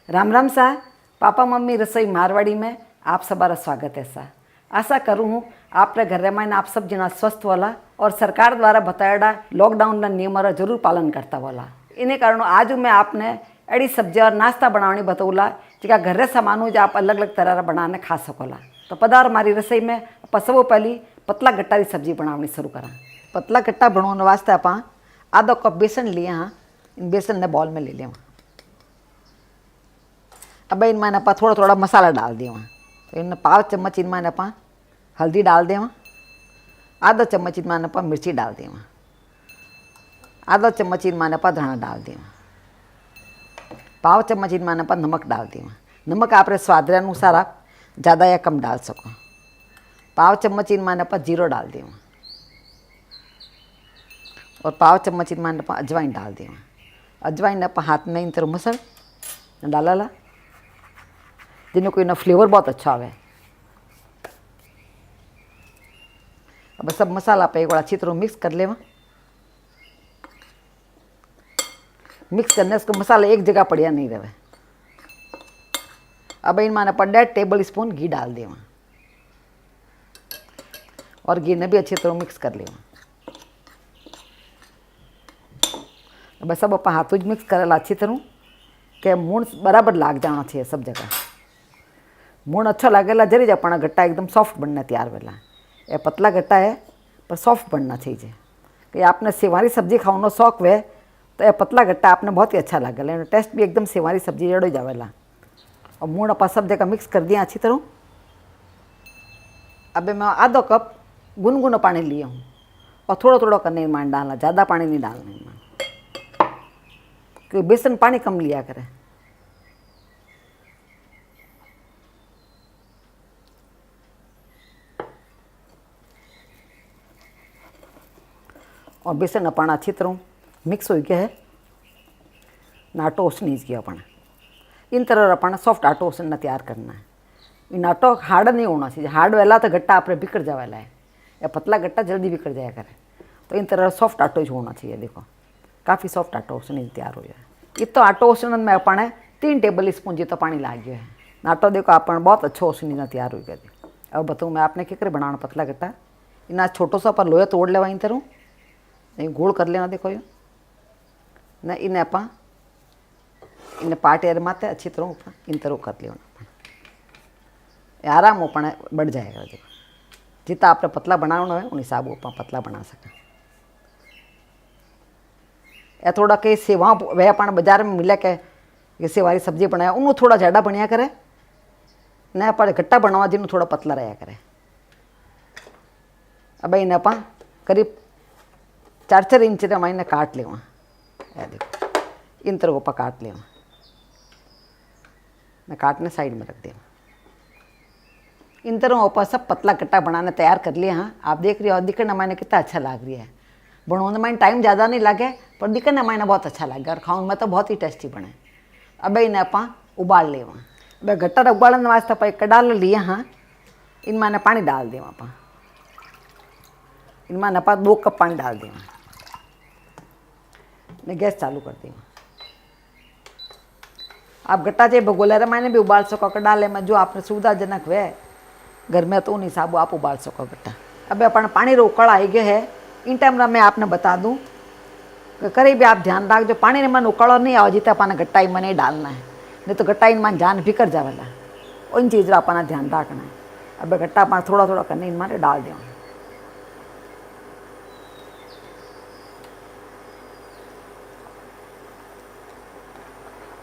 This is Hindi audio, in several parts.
राम राम सा। पापा मम्मी रसोई मारवाड़ी में आप सबारा स्वागत है सा। आशा करूँ हूँ आपरे घर में आप सब जना स्वस्थ वाला और सरकार द्वारा बताया लॉकडाउन नियमों का जरूर पालन करता वाला। इन्हें कारण आज मैं आपने अड़ी सब्जी और नाश्ता बनानी बतौला जो घर सामान जो आप अलग अलग तरह बनाने खा सकोला। तो पधार हमारी रसोई में आप सब पहली पतला गट्टा की सब्जी बनानी शुरू करा। पतला गट्टा बनाने वास्ते आप आधा कप बेसन लिए हाँ, इन बेसन ने बॉल में ले लिया। अब इनमें आप थोड़ा थोड़ा मसाला डाल दिए। तो इन पाव चम्मच इनमें आप हल्दी डाल दें, आधा चम्मच इनमें आप मिर्ची डाल दें, आधा चम्मच इनमें आप धना डाल दें, पाव चम्मच इनमें आप नमक डाल दें। नमक आप स्वाद अनुसार आप ज़्यादा या कम डाल सको। पाव चम्मच इनमें आप जीरो डाल दें और पाव चम्मच इनमें आप अजवाइन डाल दें। अजवाइन आप हाथ में इन तरह मसल डाला जिन्हें कोई ना फ्लेवर बहुत अच्छा आवे। अब सब मसाला पे एक बार अच्छी तरह मिक्स कर लेवा। मिक्स करने से मसाला एक जगह पड़िया नहीं रहे। अब इन माने 1.5 टेबल स्पून घी डाल देवा और घी ने भी अच्छी तरह मिक्स कर लेवा। अब सब आप हाथों ज मिक्स करेला अच्छी तरह के मूण बराबर लाग जाना चाहिए सब जगह। मूण अच्छा लागेला जरी ज अपना गट्टा एकदम सॉफ्ट बनना तैयार वेला। ये पतला गट्टा है पर सॉफ्ट बनना चाहिए कि आपने सेवारी सब्जी खाने शौक वे तो यह पतला गट्टा आपने बहुत ही अच्छा लागेला। टेस्ट भी एकदम सेवारी सब्जी जड़ो जावेला। और मूण आप सब जगह मिक्स कर दिया अच्छी तरह। अब मैं आधा कप गुनगुना पानी लिए हूँ और थोड़ा थोड़ा करने मान डालना, ज़्यादा पानी नहीं डालना ईमान, क्योंकि बेसन पानी कम लिया करे। और बेसन अपना अच्छी तरह मिक्स हो गया है ना। आटो उसने गया अपना इन तरह अपना सॉफ्ट आटो उसने तैयार करना है। इन आटो हार्ड नहीं होना चाहिए। हार्ड वाला तो गट्टा आप बिखर जावेला है या पतला गट्टा जल्दी बिखर जाया करे। तो इन तरह सॉफ्ट आटो ही होना चाहिए। देखो काफ़ी सॉफ्ट आटो उसने तैयार हो जाए। ये तो आटो उसने में अपने 3 टेबल स्पून जी तो पानी लाग गया है। आटो देखो अपन बहुत अच्छो उसने तैयार हो गया। अब बताऊँ मैं आपने क्या बनाना पतला गट्टा। इन छोटो सा पर लोहे तोड़ लेवा इन तरह गोल कर लेना। देखो ये ना इन्हें आप इन्हें पार्ट एयर माते अच्छी तरह इन तरह कर लेना। आराम अपने बढ़ जाएगा। देखो जितना आपने पतला बनाना है उन हिसाब आप पतला बना सकें। या थोड़ा कई सेवा वह अपन बाजार में मिले के सेवारी सब्जी बनाया उन्होंने थोड़ा ज़्यादा बनया करे न आप गट्टा बनावा जिन्होंने थोड़ा पतला रहा करे। अब इन्हें आप करीब 4-4 इंच मैंने काट लेवा। देखो इन तरह को काट लेवा। मैं काटने साइड में रख देवा। इन तरह ऊपर सब पतला गट्टा बनाने तैयार कर लिया। हाँ आप देख रहे हो दिखने मैंने कितना अच्छा लग रही है। बनाने में टाइम ज़्यादा नहीं लगे पर दिखने मैंने बहुत अच्छा लगे और खाने में तो बहुत ही टेस्टी बने। अब इन्हें आप उबाल लेवा। अब गट्टा उबालने वास्ते आप एक कड़ाल लिया। हाँ इन मैंने पानी डाल देवा। आप इनमें आप 2 कप पानी डाल देवा। मैं गैस चालू कर देवा। आप गट्टा चाहे भगोले मैंने भी उबाल सको कड़ाले में जो आपने सुविधाजनक वे घर में तो उन हिसाब आप उबाल सको गट्टा। अब अपन पानी रो उकड़ आई गए है। इन टाइम मैं आपने बता दूं कि कहीं भी आप ध्यान रख जो पानी में उकड़ो नहीं आओ जितना अपना गट्टा में नहीं डालना है, नहीं तो गट्टा इन जान बिखर जावेला। इन चीज़ का अपना ध्यान रखना है। अब गट्टा अपना थोड़ा थोड़ा करने इन मारे डाल दें।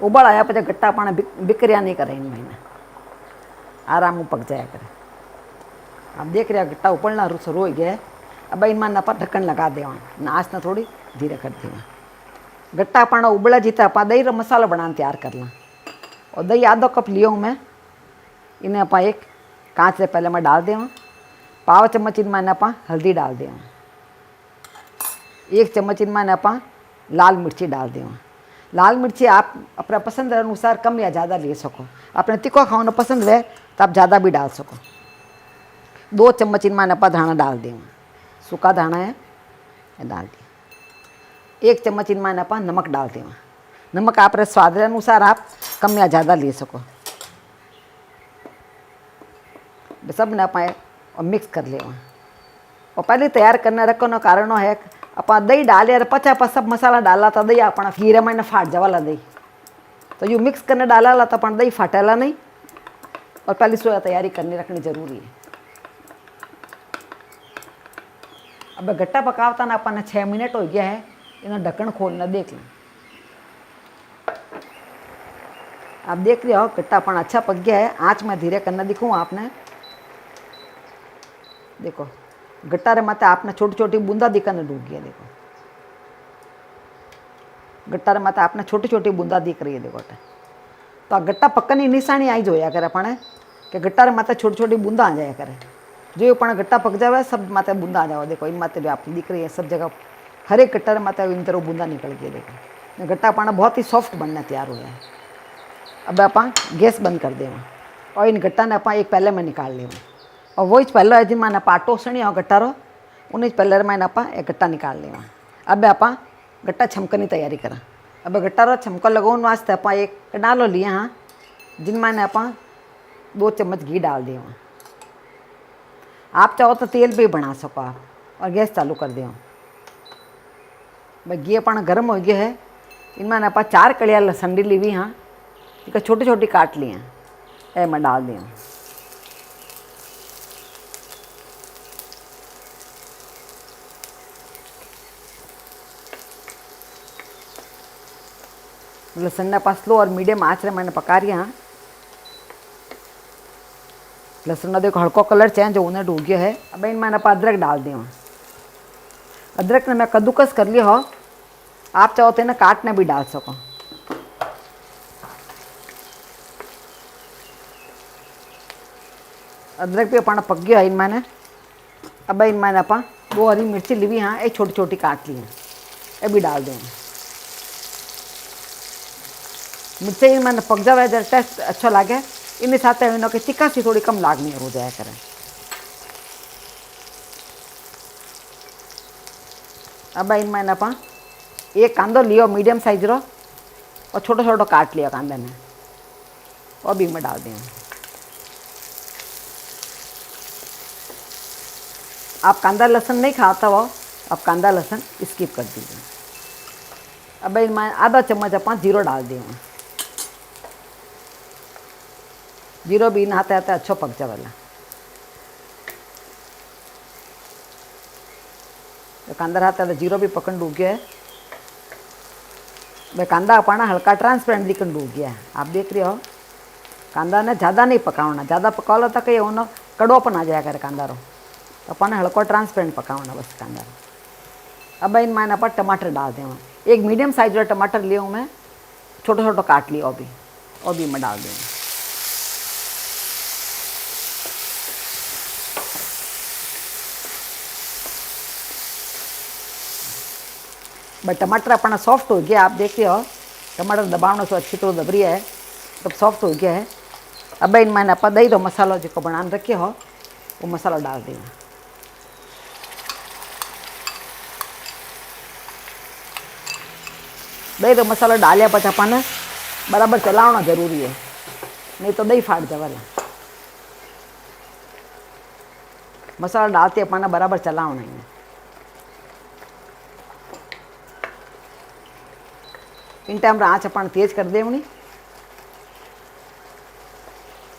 उबल आया पे गट्टा पाना बिक्रिया नहीं करे। इन महीने आराम पक जाया करे। आप देख रहे गट्टा उबलना शुरू हो गया है। अब इनमें आप ढक्कन लगा देवा। आँच ना थोड़ी धीरे कर देवा। गट्टा पाना उबला जीता आप दही रो मसाला बनाना तैयार करना। और दही आधा कप लियो मैं। इन्हें आप एक कांच से पहले मैं डाल देवा। पाव चम्मच इनमें आप हल्दी डाल देवा। 1 चम्मच इनमें आप लाल मिर्ची डाल देवा। लाल मिर्ची आप अपना पसंद अनुसार कम या ज़्यादा ले सको। अपने तीखा खाना पसंद है तो आप ज़्यादा भी डाल सको। 2 चम्मच इनमें आप धाना डाल दें। सूखा धाना है डाल दिया। 1 चम्मच इनमें आप नमक डाल दें। नमक आप स्वाद अनुसार आप कम या ज़्यादा ले सको। सब ने आप मिक्स कर ले। और पहले तैयार करने रखने कारण है आप दही डाले पचा पर सब मसाला डाला तो दही अपना घीरे में फाट जावाला दही तो यू मिक्स करने डाला तो अपन दही फाटेला नहीं। और पहले सो तैयारी करनी रखनी जरूरी है। अब गट्टा पकावता ना अपन 6 मिनट हो गया है। इन्हें ढक्कन खोलना देख लें। आप देख रहे हो गट्टा अपन अच्छा पक गया है। आँच में धीरे करना दिखूँ आपने। देखो गट्टा रे माते आपने छोटी छोटी बूंदा दिखने डूब गया। देखो गट्टा रे माते आपने छोटी छोटी बूंदा दिख रही है। देखो तो आ गट्टा पकने निशानी आई जोया करे अपने कि गट्टा रे माते छोटी छोटी बूंदा आ जाया करे। जो अपना गट्टा पक जावे सब माते बूंदा आ जाओ। देखो इन माते भी आपकी दिख रही है सब जगह हर एक गट्टा रे माते इन तरह बूंदा निकल गई। देखो गट्टा अपना बहुत ही सॉफ्ट बनना तैयार हुआ है। अब आप गैस बंद कर दें और इन गट्टा ने आप एक पहले में निकाल लें। और वही पहले जिन मैंने आटो सणी और गट्टा रो उन्हीं पहले मैंने आप एक गट्टा निकाल लेवा। अब आप गट्टा छमकनी तैयारी करा। अब गट्टा रो छमका लगाने वास्ते आप एक कडालो लिए हाँ जिन मैंने आप 2 चम्मच घी डाल दिए। आप चाहो तो तेल भी बना सको आप। और गैस चालू कर दियो। भाई घी अपना गर्म हो गया है। इनमें आप 4 कड़िया लहसुन ली हुई हाँ ठीक है छोटी छोटी काट ली हैं ए मैं डाल दिया। लहसुन ने पास लो और मीडियम आँच रे मैंने पका रही हाँ। लहसुन का देखो हल्को कलर चेंज होने डूब गया है। अब इन मैंने अदरक डाल दिया। अदरक ने मैं कद्दूकस कर लिया हो। आप चाहो तो इन्हें काटने भी डाल सको। अदरक भी अपना पक गया है इन मैंने। अब इन मैंने आप 2 हरी मिर्ची ली हुई हाँ एक छोटी छोटी काट ली हैं ये भी डाल दें। मिर्ची इन मैंने पक जावे जरा टेस्ट अच्छा लगे। इन साथ इनों की तीखा सी थोड़ी कम लागनी हो जाए करें। अब इन मैंने आप एक कांदो लियो मीडियम साइज रो और छोटो छोटो काट लिया कांदे ने और भी मैं डाल दिया। आप कांदा लहसुन नहीं खाता हो आप कांदा लहसुन स्किप कर दीजिए। अब इन मैं आधा चम्मच आप जीरो डाल दिए। जीरो भी नहाते आते अच्छो पक जावेला। तो कांदा रहता तो जीरो भी पकड़ डूब गया है। भाई कांदा अपना हल्का ट्रांसपेरेंट दिखन डूब गया है। आप देख रहे हो कांदा ने ज़्यादा नहीं पकावना। ज़्यादा पकाओ तो कहीं उन्होंने कड़ोपन आ जाया करे कांदा रो। तो अपन हल्को ट्रांसपेरेंट पकावना बस कांदा। अब इन मैंने अपन टमाटर डाल दें। एक मीडियम साइज वाला टमाटर लिया हूँ मैं छोटो छोटो काट लिया और भी मैं डाल दूँगी। बट टमाटर अपना सॉफ्ट हो गया। आप देख रहे हो टमाटर दबावने से अच्छी तरह दब रही है तब सॉफ्ट हो गया है। अब इन मैंने आप दही दो मसाला जो बना रखे हो वो मसाला डाल दिया। दही तो मसाला डालिया पचा अपन बराबर चलावना जरूरी है नहीं तो दही फाट जावेला। मसाला डालते अपन बराबर चलावना है। इन टाइम आँच अपन तेज कर देवनी।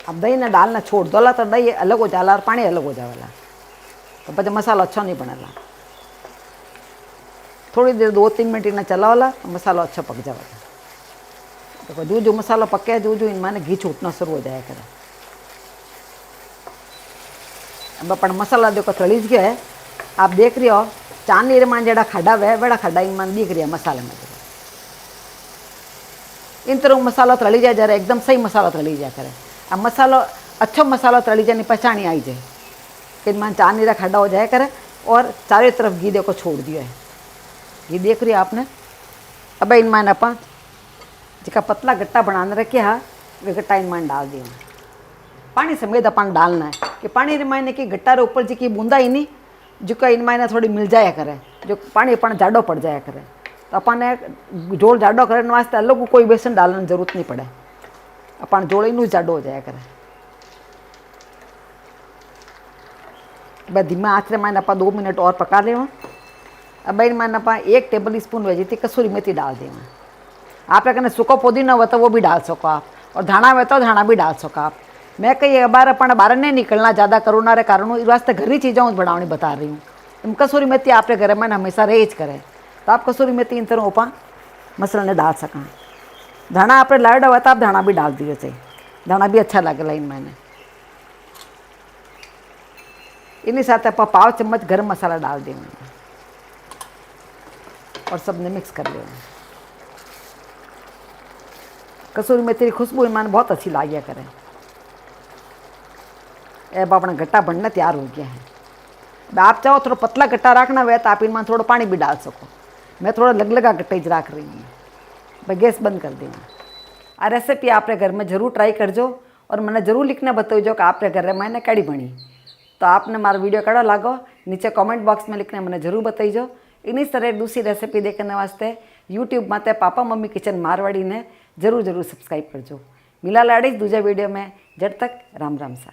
अब दही ने डालना छोड़ दोला तो दही अलग हो जाला और पानी अलग हो जावेला तो पचे मसाला अच्छा नहीं बनेला। थोड़ी देर 2-3 मिनट इन्हें चलावला तो मसाला अच्छा पक जावेगा। देखो जो जो मसाला पके जो जो इनमें घी छूटना शुरू हो जाया करे। अब अपन मसाला देखो तलीज गया है। आप देख रहे हो चांदी में जड़ा खड्डा है बड़ा खड्डा इनमें दिख रहा है मसाले में। इन तरह मसाला तली जाए जरा एकदम सही मसाला तली जाए करे। अब मसालो अच्छा मसाला तली जाए पहचानी आई जाए कि इनमें चांदी का खड्डा हो जाए करे। और चारों तरफ घी देखो छोड़ दिया है। घी देख रही है आपने। अब इनमें आप जो पतला गट्टा बनाने रखे हाँ वे गट्टा इनमें डाल दिया। पानी समेत अपन डालना है कि पानी रिमाइने कि गट्टा रे ऊपर जी बूंदा ही नहीं जो इनमें थोड़ी मिल जाया करे जो पानी अपन जाडो पड़ जाया करे। तो अपने जोड़ जाडो करने वास्ते अलग कोई बेसन डालने की जरूरत नहीं पड़े, अपन जोड़ीनु जाडो हो जाया करे। अब धीमा आँच में आप 2 मिनट और पका लेवा। अब इन मैंने आप 1 टेबल स्पून वेजी थी कसूरी मेथी डाल देवा। आप कने सूखो पुदीना हो तो वो भी डाल सको आप, और धाना हो तो धाना भी डाल सको आप। मैं कही बार अपन बाहर नहीं निकलना ज़्यादा कोरोना रे कारण, इस वास्ते घर ही चीज़ों बनानी बता रही हूँ। कसूरी मेथी आपके घर में हमेशा रेज करे, तो आप कसूरी मेथी इन तरह ओपा मसाले डाल सका। धाना आप लाड हुआ तो आप धाना भी डाल दिए थे, धाना भी अच्छा लगेगा इन मैंने। इन्हीं साथ आप पाव चम्मच गरम मसाला डाल दें और सबने मिक्स कर लेना। कसूरी मेथी की खुशबू ईमान बहुत अच्छी लागिया करे। अब अपना गट्टा बनना तैयार हो गया है। आप चाहो थोड़ा पतला गट्टा रखना हुआ तो आप इनमें थोड़ा पानी भी डाल सको। मैं थोड़ा लगा गट्टे ज रख रही हूँ। मैं गैस बंद कर देना। आ रेसिपी आपने घर में जरूर ट्राई करजो और मैंने जरूर लिखना बताओ कि आपने घर में मैंने कड़ी बनी। तो आपने मारा वीडियो कड़ा लागो नीचे कमेंट बॉक्स में लिखने मैंने जरूर बताइजो। इन्हीं तरह दूसरी रेसिपी देखने वास्ते यूट्यूब माते पापा मम्मी किचन मारवाड़ी ने जरूर सब्सक्राइब करजो। मिला लाड़ी दूसरे वीडियो में। जब तक राम राम सा।